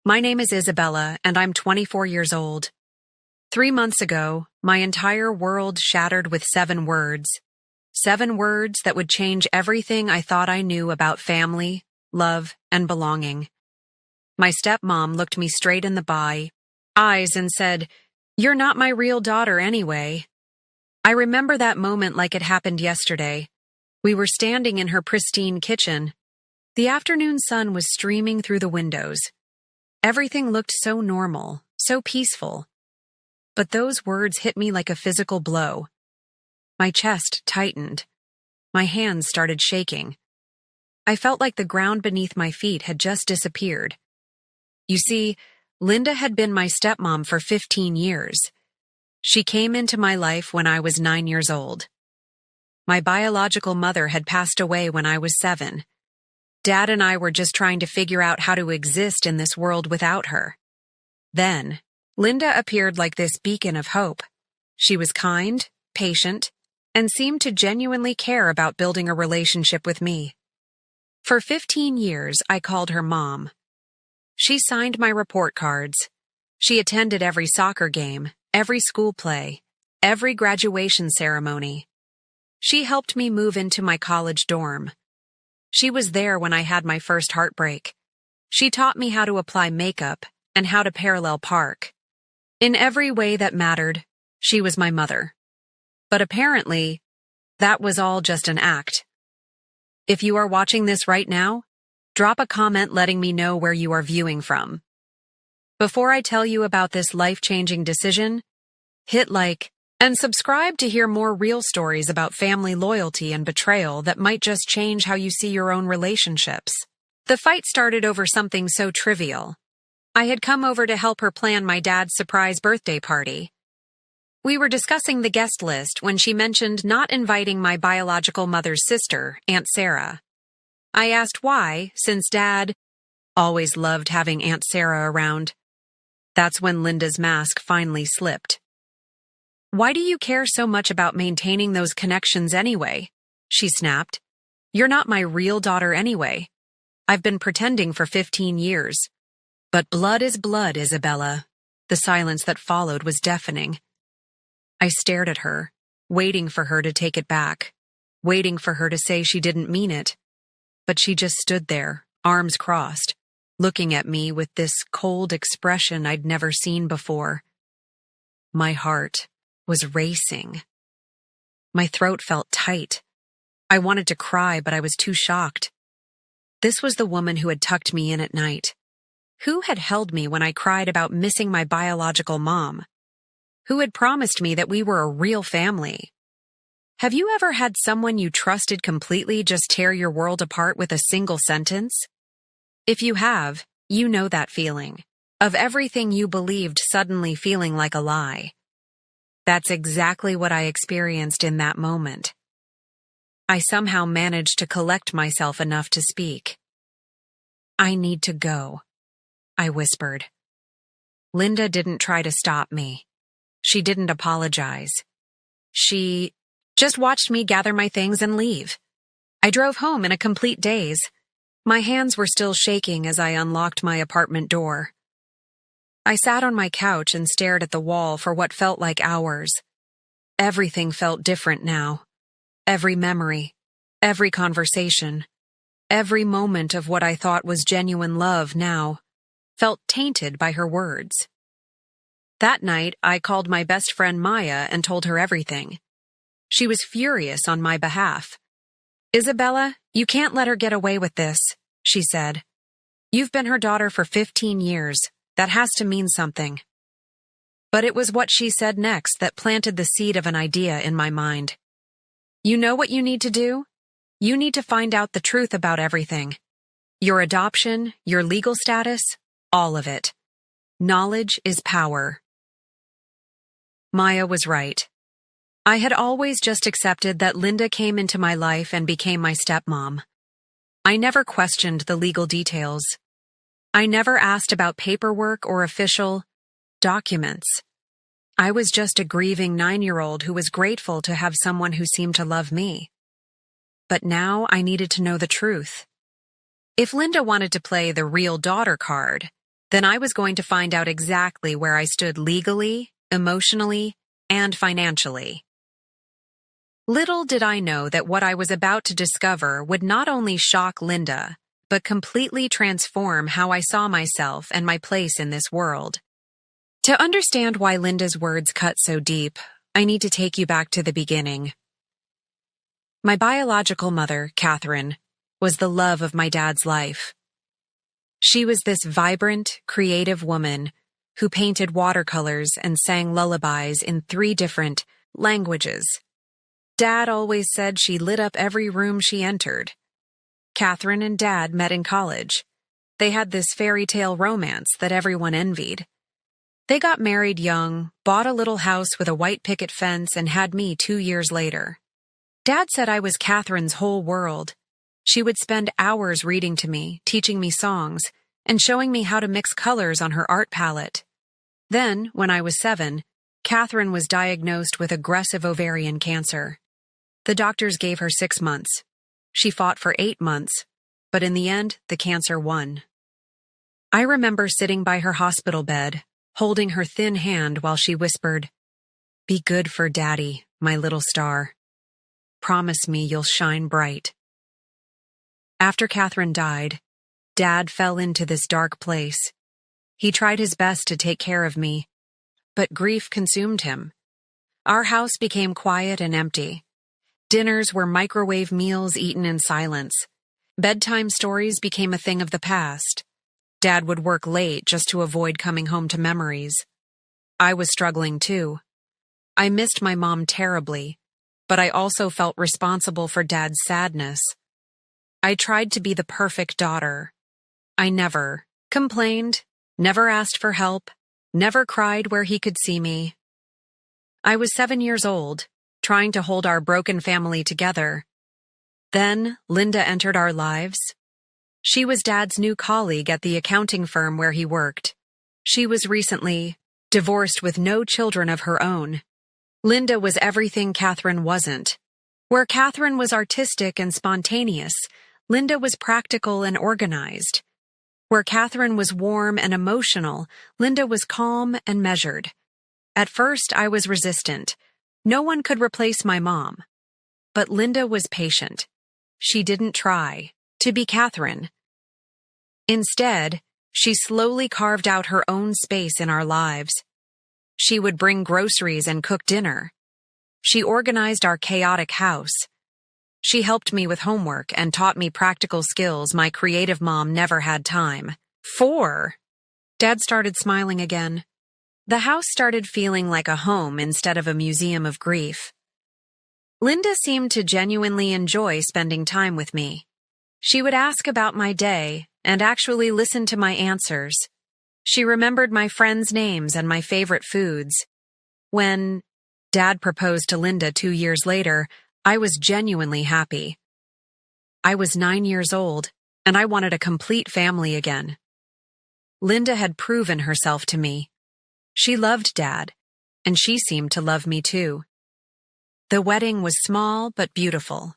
My name is Isabella, and I'm 24 years old. 3 months ago, my entire world shattered with 7 words. 7 words that would change everything I thought I knew about family, love, and belonging. My stepmom looked me straight in the eyes and said, "You're not my real daughter anyway." I remember that moment like it happened yesterday. We were standing in her pristine kitchen. The afternoon sun was streaming through the windows. Everything looked so normal, so peaceful. But those words hit me like a physical blow. My chest tightened. My hands started shaking. I felt like the ground beneath my feet had just disappeared. You see, Linda had been my stepmom for 15 years. She came into my life when I was 9 years old. My biological mother had passed away when I was 7. Dad and I were just trying to figure out how to exist in this world without her. Then, Linda appeared like this beacon of hope. She was kind, patient, and seemed to genuinely care about building a relationship with me. For 15 years, I called her Mom. She signed my report cards. She attended every soccer game, every school play, every graduation ceremony. She helped me move into my college dorm. She was there when I had my first heartbreak. She taught me how to apply makeup and how to parallel park. In every way that mattered, she was my mother. But apparently, that was all just an act. If you are watching this right now, drop a comment letting me know where you are viewing from. Before I tell you about this life-changing decision, hit like and subscribe to hear more real stories about family loyalty and betrayal that might just change how you see your own relationships. The fight started over something so trivial. I had come over to help her plan my dad's surprise birthday party. We were discussing the guest list when she mentioned not inviting my biological mother's sister, Aunt Sarah. I asked why, since Dad always loved having Aunt Sarah around. That's when Linda's mask finally slipped. "Why do you care so much about maintaining those connections anyway?" she snapped. "You're not my real daughter anyway. I've been pretending for 15 years. But blood is blood, Isabella." The silence that followed was deafening. I stared at her, waiting for her to take it back, waiting for her to say she didn't mean it. But she just stood there, arms crossed, looking at me with this cold expression I'd never seen before. My heart was racing. My throat felt tight. I wanted to cry, but I was too shocked. This was the woman who had tucked me in at night. Who had held me when I cried about missing my biological mom? Who had promised me that we were a real family? Have you ever had someone you trusted completely just tear your world apart with a single sentence? If you have, you know that feeling, of everything you believed suddenly feeling like a lie. That's exactly what I experienced in that moment. I somehow managed to collect myself enough to speak. "I need to go," I whispered. Linda didn't try to stop me. She didn't apologize. She just watched me gather my things and leave. I drove home in a complete daze. My hands were still shaking as I unlocked my apartment door. I sat on my couch and stared at the wall for what felt like hours. Everything felt different now. Every memory, every conversation, every moment of what I thought was genuine love now felt tainted by her words. That night, I called my best friend Maya and told her everything. She was furious on my behalf. "Isabella, you can't let her get away with this," she said. "You've been her daughter for 15 years. That has to mean something." But it was what she said next that planted the seed of an idea in my mind. "You know what you need to do? You need to find out the truth about everything. Your adoption, your legal status, all of it. Knowledge is power." Maya was right. I had always just accepted that Linda came into my life and became my stepmom. I never questioned the legal details. I never asked about paperwork or official documents. I was just a grieving 9-year-old who was grateful to have someone who seemed to love me. But now I needed to know the truth. If Linda wanted to play the real daughter card, then I was going to find out exactly where I stood legally, emotionally, and financially. Little did I know that what I was about to discover would not only shock Linda, but completely transform how I saw myself and my place in this world. To understand why Linda's words cut so deep, I need to take you back to the beginning. My biological mother, Catherine, was the love of my dad's life. She was this vibrant, creative woman who painted watercolors and sang lullabies in 3 different languages. Dad always said she lit up every room she entered. Catherine and Dad met in college. They had this fairy tale romance that everyone envied. They got married young, bought a little house with a white picket fence, and had me 2 years later. Dad said I was Catherine's whole world. She would spend hours reading to me, teaching me songs, and showing me how to mix colors on her art palette. Then, when I was 7, Catherine was diagnosed with aggressive ovarian cancer. The doctors gave her 6 months. She fought for 8 months, but in the end, the cancer won. I remember sitting by her hospital bed, holding her thin hand while she whispered, "Be good for Daddy, my little star. Promise me you'll shine bright." After Catherine died, Dad fell into this dark place. He tried his best to take care of me, but grief consumed him. Our house became quiet and empty. Dinners were microwave meals eaten in silence. Bedtime stories became a thing of the past. Dad would work late just to avoid coming home to memories. I was struggling too. I missed my mom terribly, but I also felt responsible for Dad's sadness. I tried to be the perfect daughter. I never complained, never asked for help, never cried where he could see me. I was 7 years old, trying to hold our broken family together. Then Linda entered our lives. She was Dad's new colleague at the accounting firm where he worked. She was recently divorced with no children of her own. Linda was everything Catherine wasn't. Where Catherine was artistic and spontaneous, Linda was practical and organized. Where Catherine was warm and emotional, Linda was calm and measured. At first, I was resistant. No one could replace my mom. But Linda was patient. She didn't try to be Catherine. Instead, she slowly carved out her own space in our lives. She would bring groceries and cook dinner. She organized our chaotic house. She helped me with homework and taught me practical skills my creative mom never had time for. Dad started smiling again. The house started feeling like a home instead of a museum of grief. Linda seemed to genuinely enjoy spending time with me. She would ask about my day and actually listen to my answers. She remembered my friends' names and my favorite foods. When Dad proposed to Linda 2 years later, I was genuinely happy. I was 9 years old, and I wanted a complete family again. Linda had proven herself to me. She loved Dad, and she seemed to love me too. The wedding was small but beautiful.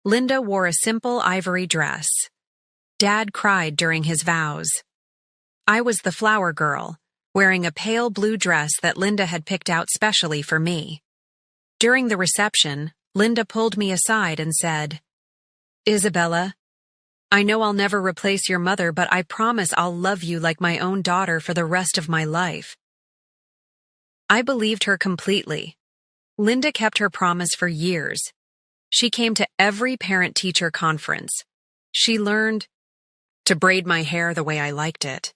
Linda wore a simple ivory dress. Dad cried during his vows. I was the flower girl, wearing a pale blue dress that Linda had picked out specially for me. During the reception, Linda pulled me aside and said, "Isabella, I know I'll never replace your mother, but I promise I'll love you like my own daughter for the rest of my life." I believed her completely. Linda kept her promise for years. She came to every parent-teacher conference. She learned to braid my hair the way I liked it.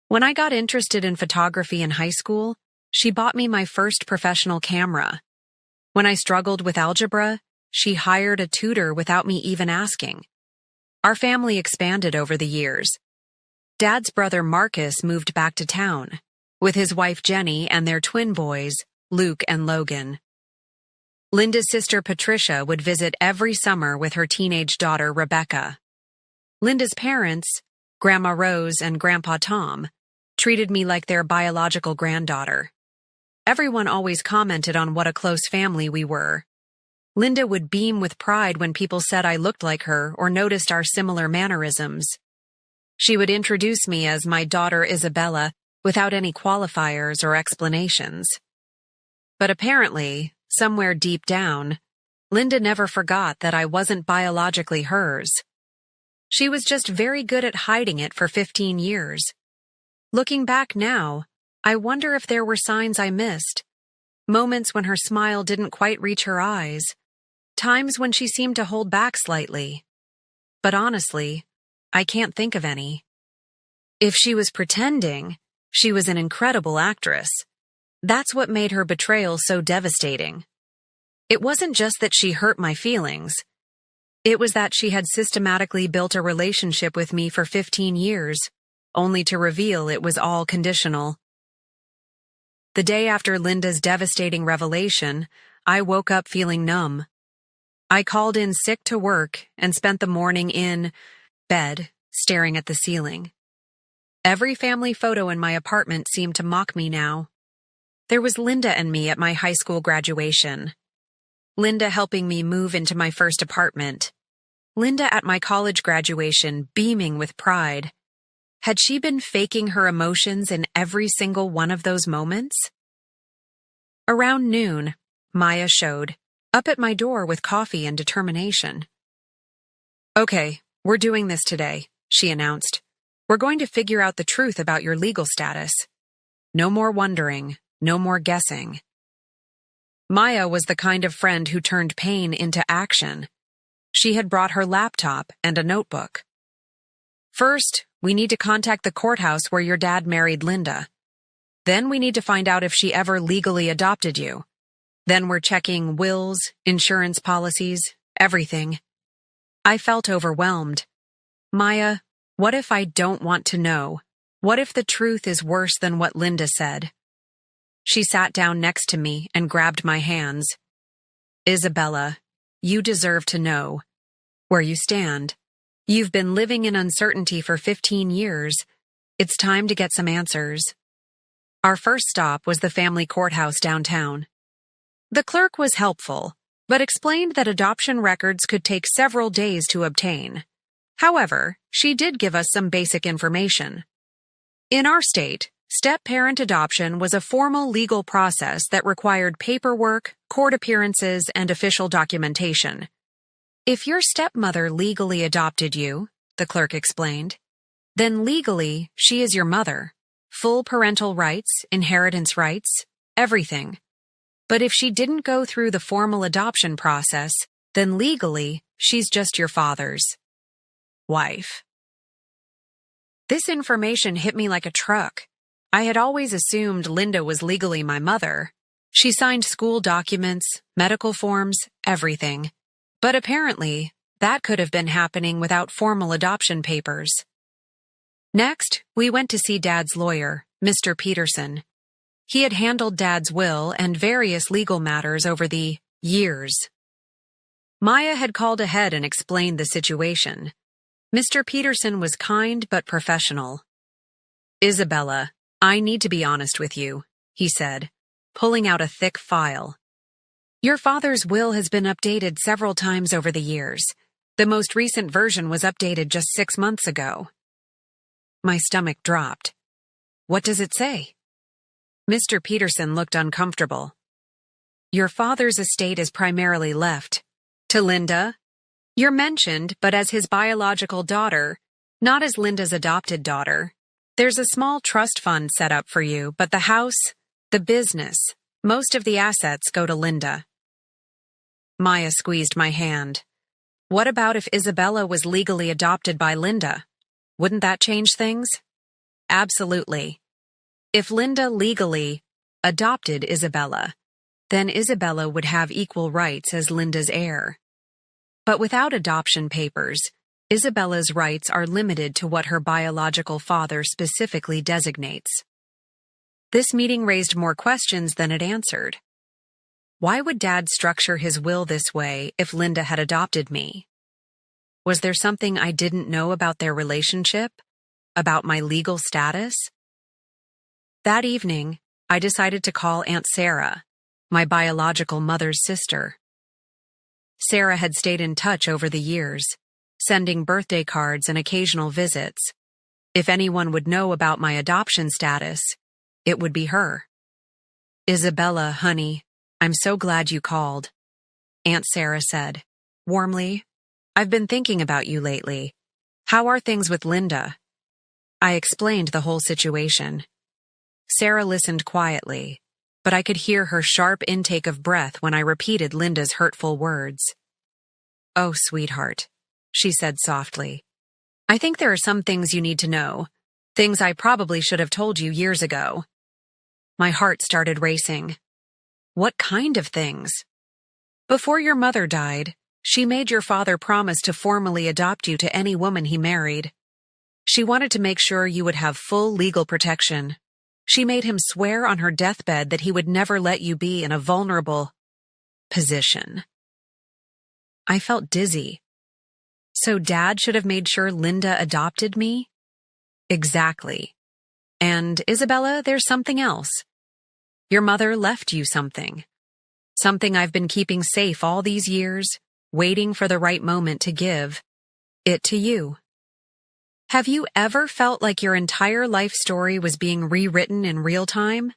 When I got interested in photography in high school, she bought me my first professional camera. When I struggled with algebra, she hired a tutor without me even asking. Our family expanded over the years. Dad's brother Marcus moved back to town, with his wife Jenny and their twin boys, Luke and Logan. Linda's sister Patricia would visit every summer with her teenage daughter Rebecca. Linda's parents, Grandma Rose and Grandpa Tom, treated me like their biological granddaughter. Everyone always commented on what a close family we were. Linda would beam with pride when people said I looked like her or noticed our similar mannerisms. She would introduce me as my daughter Isabella without any qualifiers or explanations. But apparently, somewhere deep down, Linda never forgot that I wasn't biologically hers. She was just very good at hiding it for 15 years. Looking back now, I wonder if there were signs I missed. Moments when her smile didn't quite reach her eyes. Times when she seemed to hold back slightly. But honestly, I can't think of any. If she was pretending, she was an incredible actress. That's what made her betrayal so devastating. It wasn't just that she hurt my feelings. It was that she had systematically built a relationship with me for 15 years, only to reveal it was all conditional. The day after Linda's devastating revelation, I woke up feeling numb. I called in sick to work and spent the morning in bed, staring at the ceiling. Every family photo in my apartment seemed to mock me now. There was Linda and me at my high school graduation. Linda helping me move into my first apartment. Linda at my college graduation, beaming with pride. Had she been faking her emotions in every single one of those moments? Around noon, Maya showed, up at my door with coffee and determination. "Okay, we're doing this today," she announced. "We're going to figure out the truth about your legal status. No more wondering, no more guessing." Maya was the kind of friend who turned pain into action. She had brought her laptop and a notebook. "First, we need to contact the courthouse where your dad married Linda. Then we need to find out if she ever legally adopted you. Then we're checking wills, insurance policies, everything." I felt overwhelmed. "Maya, what if I don't want to know? What if the truth is worse than what Linda said?" She sat down next to me and grabbed my hands. "Isabella, you deserve to know where you stand. You've been living in uncertainty for 15 years. It's time to get some answers." Our first stop was the family courthouse downtown. The clerk was helpful, but explained that adoption records could take several days to obtain. However, she did give us some basic information. In our state, step-parent adoption was a formal legal process that required paperwork, court appearances, and official documentation. If your stepmother legally adopted you, the clerk explained, then legally she is your mother. Full parental rights, inheritance rights, everything. But if she didn't go through the formal adoption process, then legally she's just your father's wife. This information hit me like a truck. I had always assumed Linda was legally my mother. She signed school documents, medical forms, everything. But apparently, that could have been happening without formal adoption papers. Next, we went to see Dad's lawyer, Mr. Peterson. He had handled Dad's will and various legal matters over the years. Maya had called ahead and explained the situation. Mr. Peterson was kind but professional. "Isabella, I need to be honest with you," he said, pulling out a thick file. "Your father's will has been updated several times over the years. The most recent version was updated just 6 months ago." My stomach dropped. "What does it say?" Mr. Peterson looked uncomfortable. "Your father's estate is primarily left to Linda. You're mentioned, but as his biological daughter, not as Linda's adopted daughter. There's a small trust fund set up for you, but the house, the business, most of the assets go to Linda." Maya squeezed my hand. "What about if Isabella was legally adopted by Linda? Wouldn't that change things?" "Absolutely. If Linda legally adopted Isabella, then Isabella would have equal rights as Linda's heir. But without adoption papers, Isabella's rights are limited to what her biological father specifically designates." This meeting raised more questions than it answered. Why would Dad structure his will this way if Linda had adopted me? Was there something I didn't know about their relationship? About my legal status? That evening, I decided to call Aunt Sarah, my biological mother's sister. Sarah had stayed in touch over the years, sending birthday cards and occasional visits, If anyone would know about my adoption status, it would be her. Isabella, honey, I'm so glad you called, Aunt Sarah said, warmly. I've been thinking about you lately. How are things with Linda? I explained the whole situation. Sarah listened quietly, but I could hear her sharp intake of breath when I repeated Linda's hurtful words. Oh, sweetheart, she said softly. I think there are some things you need to know, things I probably should have told you years ago. My heart started racing. What kind of things? Before your mother died, she made your father promise to formally adopt you to any woman he married. She wanted to make sure you would have full legal protection. She made him swear on her deathbed that he would never let you be in a vulnerable position. I felt dizzy. So Dad should have made sure Linda adopted me? Exactly. And Isabella, there's something else. Your mother left you something. Something I've been keeping safe all these years, waiting for the right moment to give it to you. Have you ever felt like your entire life story was being rewritten in real time?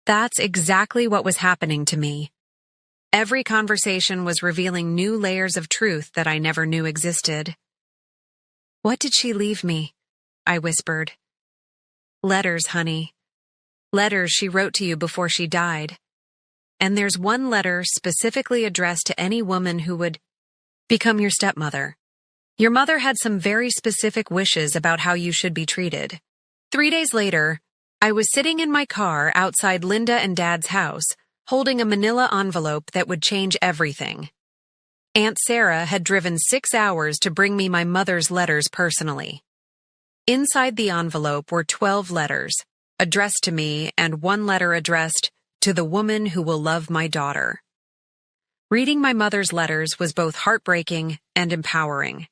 That's exactly what was happening to me. Every conversation was revealing new layers of truth that I never knew existed. What did she leave me? I whispered. Letters, honey. Letters she wrote to you before she died. And there's one letter specifically addressed to any woman who would become your stepmother. Your mother had some very specific wishes about how you should be treated. 3 days later, I was sitting in my car outside Linda and Dad's house, holding a manila envelope that would change everything. Aunt Sarah had driven 6 hours to bring me my mother's letters personally. Inside the envelope were 12 letters, addressed to me, and one letter addressed to the woman who will love my daughter. Reading my mother's letters was both heartbreaking and empowering.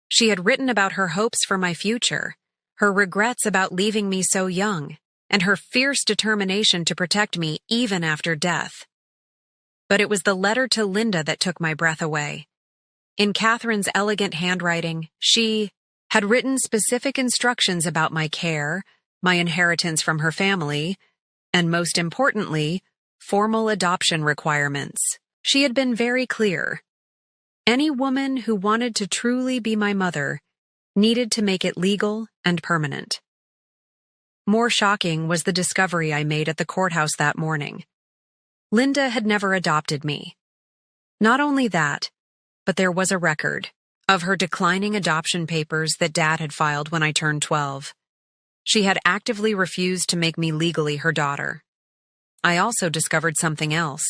She had written about her hopes for my future, her regrets about leaving me so young, and her fierce determination to protect me even after death. But it was the letter to Linda that took my breath away. In Catherine's elegant handwriting, she had written specific instructions about my care, my inheritance from her family, and most importantly, formal adoption requirements. She had been very clear. Any woman who wanted to truly be my mother needed to make it legal and permanent. More shocking was the discovery I made at the courthouse that morning. Linda had never adopted me. Not only that, but there was a record of her declining adoption papers that Dad had filed when I turned 12. She had actively refused to make me legally her daughter. I also discovered something else.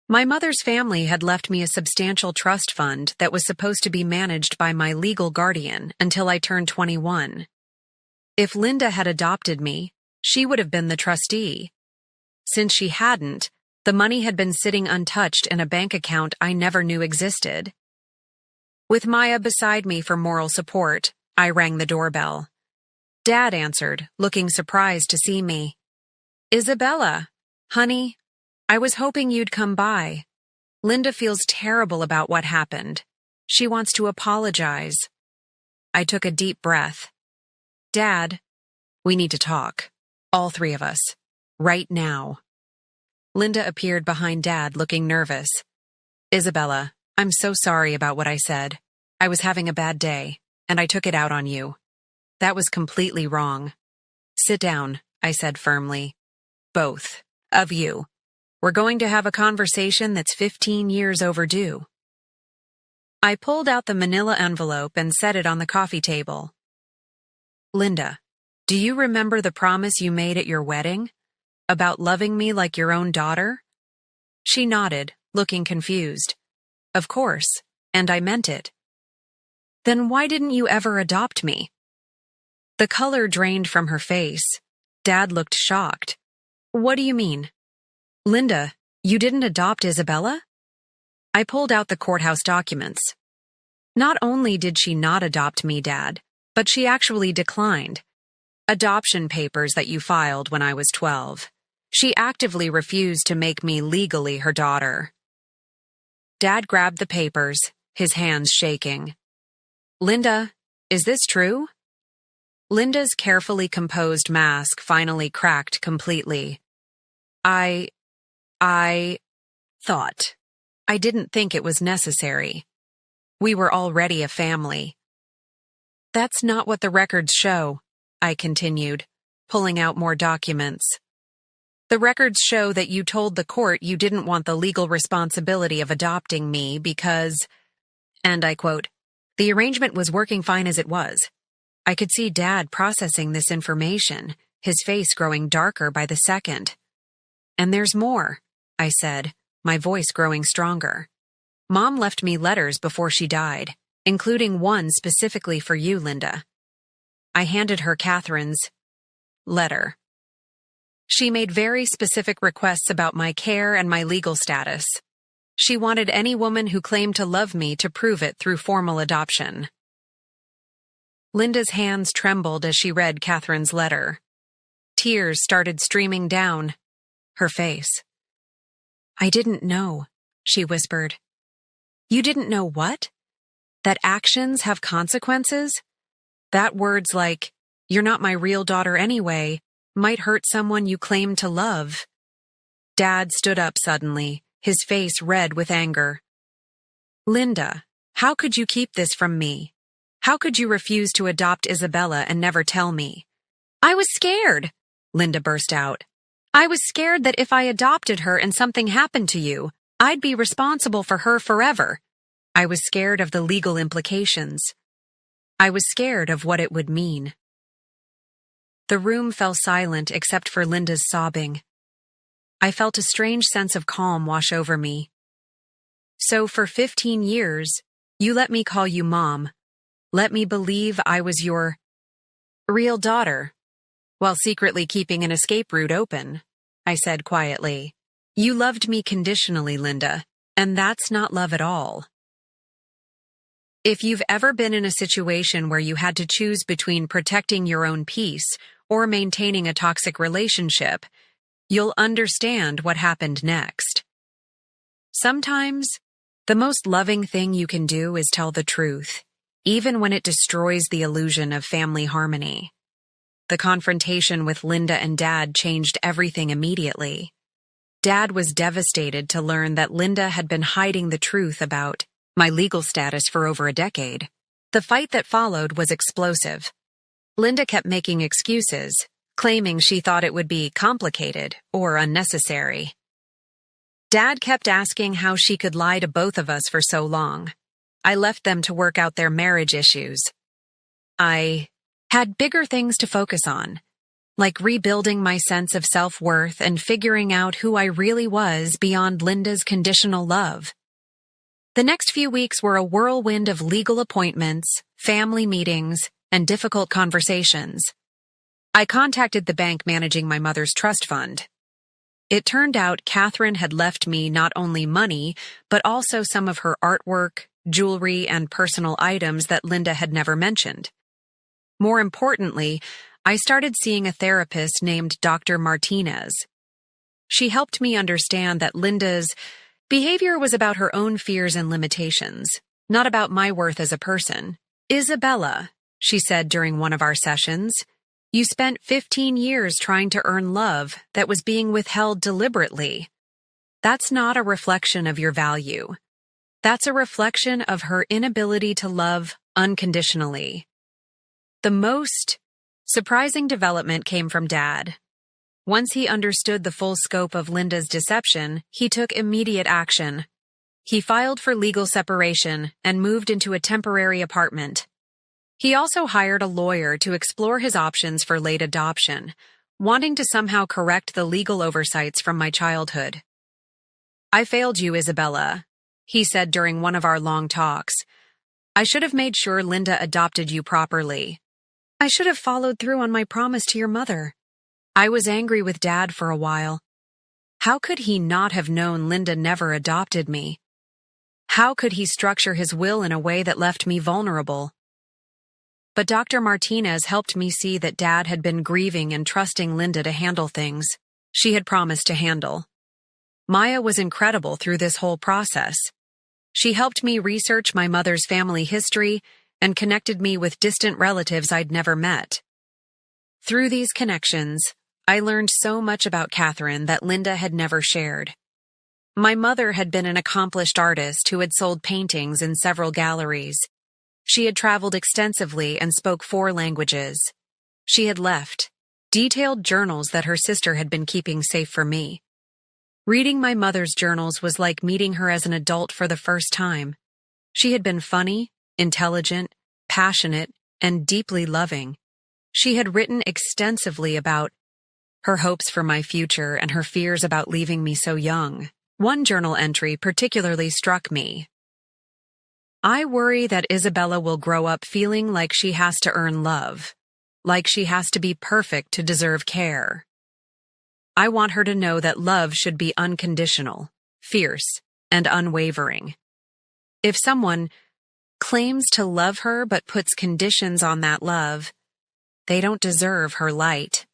My mother's family had left me a substantial trust fund that was supposed to be managed by my legal guardian until I turned 21. If Linda had adopted me, she would have been the trustee. Since she hadn't, the money had been sitting untouched in a bank account I never knew existed. With Maya beside me for moral support, I rang the doorbell. Dad answered, looking surprised to see me. Isabella, honey, I was hoping you'd come by. Linda feels terrible about what happened. She wants to apologize. I took a deep breath. Dad, we need to talk. All three of us. Right now. Linda appeared behind Dad, looking nervous. Isabella, I'm so sorry about what I said. I was having a bad day, and I took it out on you. That was completely wrong. Sit down, I said firmly. Both of you. We're going to have a conversation that's 15 years overdue. I pulled out the manila envelope and set it on the coffee table. Linda, do you remember the promise you made at your wedding? About loving me like your own daughter? She nodded, looking confused. Of course, and I meant it. Then why didn't you ever adopt me? The color drained from her face. Dad looked shocked. What do you mean? Linda, you didn't adopt Isabella? I pulled out the courthouse documents. Not only did she not adopt me, Dad, but she actually declined. Adoption papers that you filed when I was 12. She actively refused to make me legally her daughter. Dad grabbed the papers, his hands shaking. Linda, is this true? Linda's carefully composed mask finally cracked completely. I thought. I didn't think it was necessary. We were already a family. That's not what the records show, I continued, pulling out more documents. The records show that you told the court you didn't want the legal responsibility of adopting me because, and I quote, the arrangement was working fine as it was. I could see Dad processing this information, his face growing darker by the second. And there's more, I said, my voice growing stronger. Mom left me letters before she died, including one specifically for you, Linda. I handed her Catherine's letter. She made very specific requests about my care and my legal status. She wanted any woman who claimed to love me to prove it through formal adoption. Linda's hands trembled as she read Catherine's letter. Tears started streaming down her face. I didn't know, she whispered. You didn't know what? That actions have consequences? That words like, you're not my real daughter anyway, might hurt someone you claim to love. Dad stood up suddenly, his face red with anger. Linda, how could you keep this from me? How could you refuse to adopt Isabella and never tell me? I was scared, Linda burst out. I was scared that if I adopted her and something happened to you, I'd be responsible for her forever. I was scared of the legal implications. I was scared of what it would mean. The room fell silent except for Linda's sobbing. I felt a strange sense of calm wash over me. So for 15 years, you let me call you Mom. Let me believe I was your real daughter, while secretly keeping an escape route open, I said quietly. You loved me conditionally, Linda, and that's not love at all. If you've ever been in a situation where you had to choose between protecting your own peace or maintaining a toxic relationship, you'll understand what happened next. Sometimes, the most loving thing you can do is tell the truth, even when it destroys the illusion of family harmony. The confrontation with Linda and Dad changed everything immediately. Dad was devastated to learn that Linda had been hiding the truth about my legal status for over a decade. The fight that followed was explosive. Linda kept making excuses, claiming she thought it would be complicated or unnecessary. Dad kept asking how she could lie to both of us for so long. I left them to work out their marriage issues. I had bigger things to focus on, like rebuilding my sense of self-worth and figuring out who I really was beyond Linda's conditional love. The next few weeks were a whirlwind of legal appointments, family meetings, and difficult conversations. I contacted the bank managing my mother's trust fund. It turned out Catherine had left me not only money, but also some of her artwork, jewelry, and personal items that Linda had never mentioned. More importantly, I started seeing a therapist named Dr. Martinez. She helped me understand that Linda's behavior was about her own fears and limitations, not about my worth as a person. Isabella, she said during one of our sessions, you spent 15 years trying to earn love that was being withheld deliberately. That's not a reflection of your value. That's a reflection of her inability to love unconditionally. The most surprising development came from Dad. Once he understood the full scope of Linda's deception, he took immediate action. He filed for legal separation and moved into a temporary apartment. He also hired a lawyer to explore his options for late adoption, wanting to somehow correct the legal oversights from my childhood. I failed you, Isabella, he said during one of our long talks. I should have made sure Linda adopted you properly. I should have followed through on my promise to your mother. I was angry with Dad for a while. How could he not have known Linda never adopted me? How could he structure his will in a way that left me vulnerable? But Dr. Martinez helped me see that Dad had been grieving and trusting Linda to handle things she had promised to handle. Maya was incredible through this whole process. She helped me research my mother's family history and connected me with distant relatives I'd never met. Through these connections, I learned so much about Catherine that Linda had never shared. My mother had been an accomplished artist who had sold paintings in several galleries. She had traveled extensively and spoke 4 languages. She had left detailed journals that her sister had been keeping safe for me. Reading my mother's journals was like meeting her as an adult for the first time. She had been funny, intelligent, passionate, and deeply loving. She had written extensively about her hopes for my future and her fears about leaving me so young. One journal entry particularly struck me. I worry that Isabella will grow up feeling like she has to earn love, like she has to be perfect to deserve care. I want her to know that love should be unconditional, fierce, and unwavering. If someone claims to love her but puts conditions on that love, they don't deserve her light.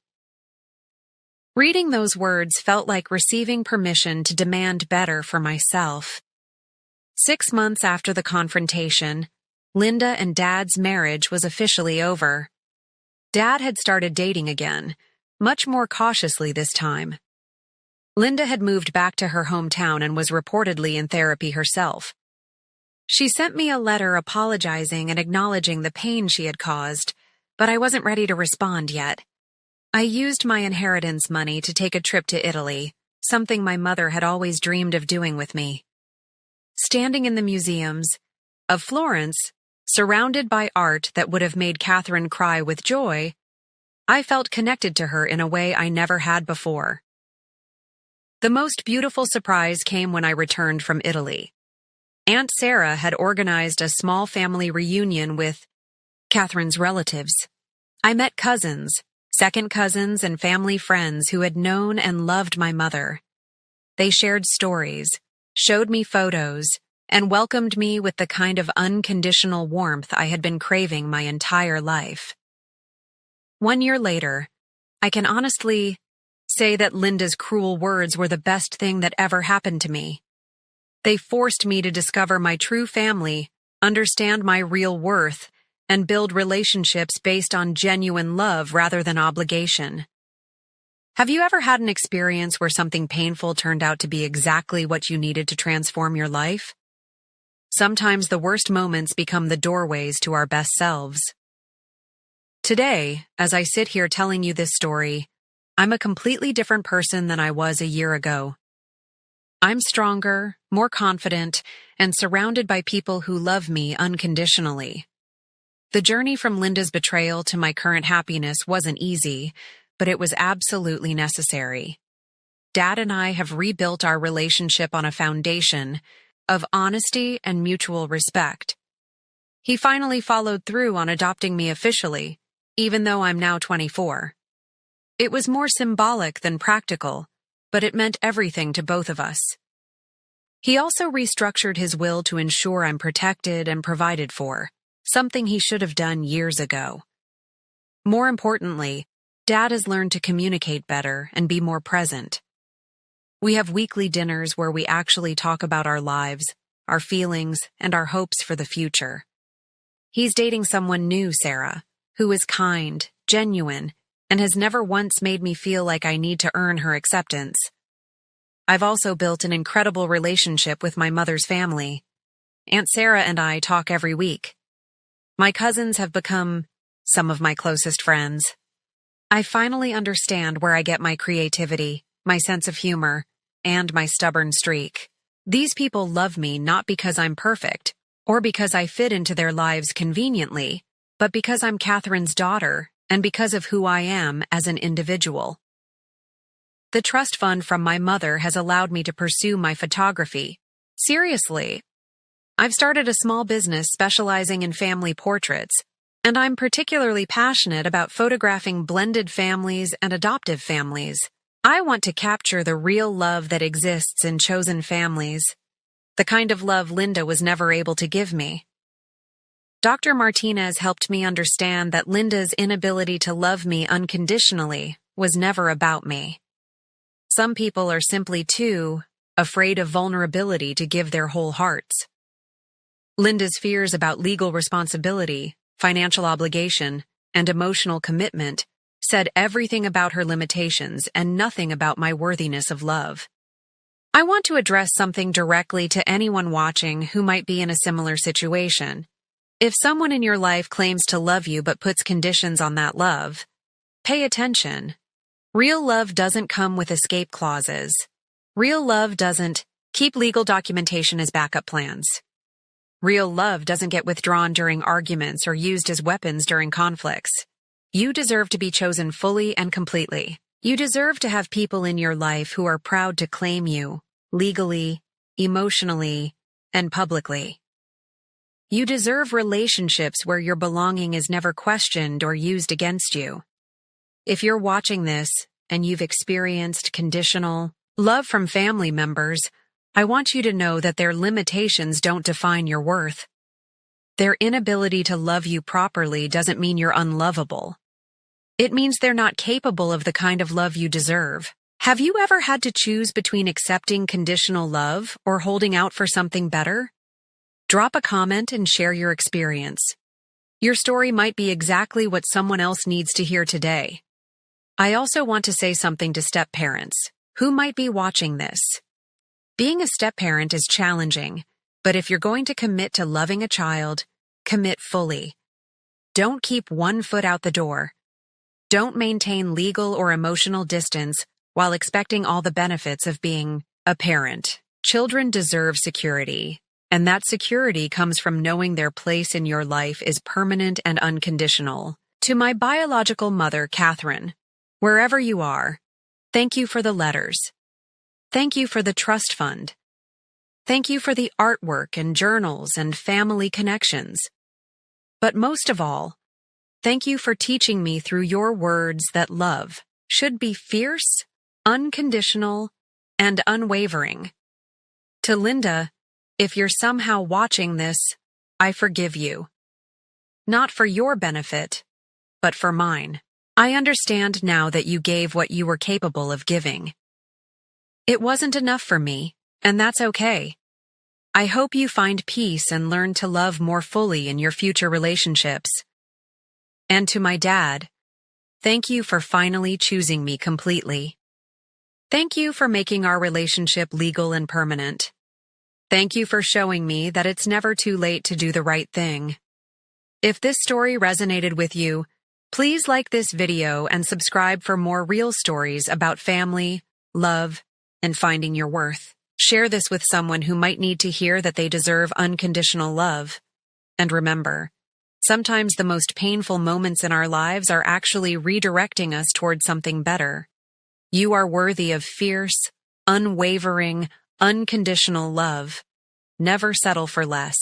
Reading those words felt like receiving permission to demand better for myself. 6 months after the confrontation, Linda and Dad's marriage was officially over. Dad had started dating again, much more cautiously this time. Linda had moved back to her hometown and was reportedly in therapy herself. She sent me a letter apologizing and acknowledging the pain she had caused, but I wasn't ready to respond yet. I used my inheritance money to take a trip to Italy, something my mother had always dreamed of doing with me. Standing in the museums of Florence, surrounded by art that would have made Catherine cry with joy, I felt connected to her in a way I never had before. The most beautiful surprise came when I returned from Italy. Aunt Sarah had organized a small family reunion with Catherine's relatives. I met cousins, second cousins, and family friends who had known and loved my mother. They shared stories, showed me photos, and welcomed me with the kind of unconditional warmth I had been craving my entire life. 1 year later, I can honestly say that Linda's cruel words were the best thing that ever happened to me. They forced me to discover my true family, understand my real worth, and build relationships based on genuine love rather than obligation. Have you ever had an experience where something painful turned out to be exactly what you needed to transform your life? Sometimes the worst moments become the doorways to our best selves. Today, as I sit here telling you this story, I'm a completely different person than I was a year ago. I'm stronger, more confident, and surrounded by people who love me unconditionally. The journey from Linda's betrayal to my current happiness wasn't easy, but it was absolutely necessary. Dad and I have rebuilt our relationship on a foundation of honesty and mutual respect. He finally followed through on adopting me officially, even though I'm now 24. It was more symbolic than practical, but it meant everything to both of us. He also restructured his will to ensure I'm protected and provided for, something he should have done years ago. More importantly, Dad has learned to communicate better and be more present. We have weekly dinners where we actually talk about our lives, our feelings, and our hopes for the future. He's dating someone new, Sarah, who is kind, genuine, and has never once made me feel like I need to earn her acceptance. I've also built an incredible relationship with my mother's family. Aunt Sarah and I talk every week. My cousins have become some of my closest friends. I finally understand where I get my creativity, my sense of humor, and my stubborn streak. These people love me not because I'm perfect, or because I fit into their lives conveniently, but because I'm Catherine's daughter, and because of who I am as an individual. The trust fund from my mother has allowed me to pursue my photography. Seriously, I've started a small business specializing in family portraits, and I'm particularly passionate about photographing blended families and adoptive families. I want to capture the real love that exists in chosen families, the kind of love Linda was never able to give me. Dr. Martinez helped me understand that Linda's inability to love me unconditionally was never about me. Some people are simply too afraid of vulnerability to give their whole hearts. Linda's fears about legal responsibility, financial obligation, and emotional commitment said everything about her limitations and nothing about my worthiness of love. I want to address something directly to anyone watching who might be in a similar situation. If someone in your life claims to love you but puts conditions on that love, pay attention. Real love doesn't come with escape clauses. Real love doesn't keep legal documentation as backup plans. Real love doesn't get withdrawn during arguments or used as weapons during conflicts. You deserve to be chosen fully and completely. You deserve to have people in your life who are proud to claim you, legally, emotionally, and publicly. You deserve relationships where your belonging is never questioned or used against you. If you're watching this and you've experienced conditional love from family members, I want you to know that their limitations don't define your worth. Their inability to love you properly doesn't mean you're unlovable. It means they're not capable of the kind of love you deserve. Have you ever had to choose between accepting conditional love or holding out for something better? Drop a comment and share your experience. Your story might be exactly what someone else needs to hear today. I also want to say something to step-parents who might be watching this. Being a step-parent is challenging, but if you're going to commit to loving a child, commit fully. Don't keep one foot out the door. Don't maintain legal or emotional distance while expecting all the benefits of being a parent. Children deserve security, and that security comes from knowing their place in your life is permanent and unconditional. To my biological mother, Catherine, wherever you are, thank you for the letters. Thank you for the trust fund. Thank you for the artwork and journals and family connections. But most of all, thank you for teaching me through your words that love should be fierce, unconditional, and unwavering. To Linda, if you're somehow watching this, I forgive you. Not for your benefit, but for mine. I understand now that you gave what you were capable of giving. It wasn't enough for me, and that's okay. I hope you find peace and learn to love more fully in your future relationships. And to my dad, thank you for finally choosing me completely. Thank you for making our relationship legal and permanent. Thank you for showing me that it's never too late to do the right thing. If this story resonated with you, please like this video and subscribe for more real stories about family, love, and finding your worth. Share this with someone who might need to hear that they deserve unconditional love. And remember, sometimes the most painful moments in our lives are actually redirecting us toward something better. You are worthy of fierce, unwavering, unconditional love. Never settle for less.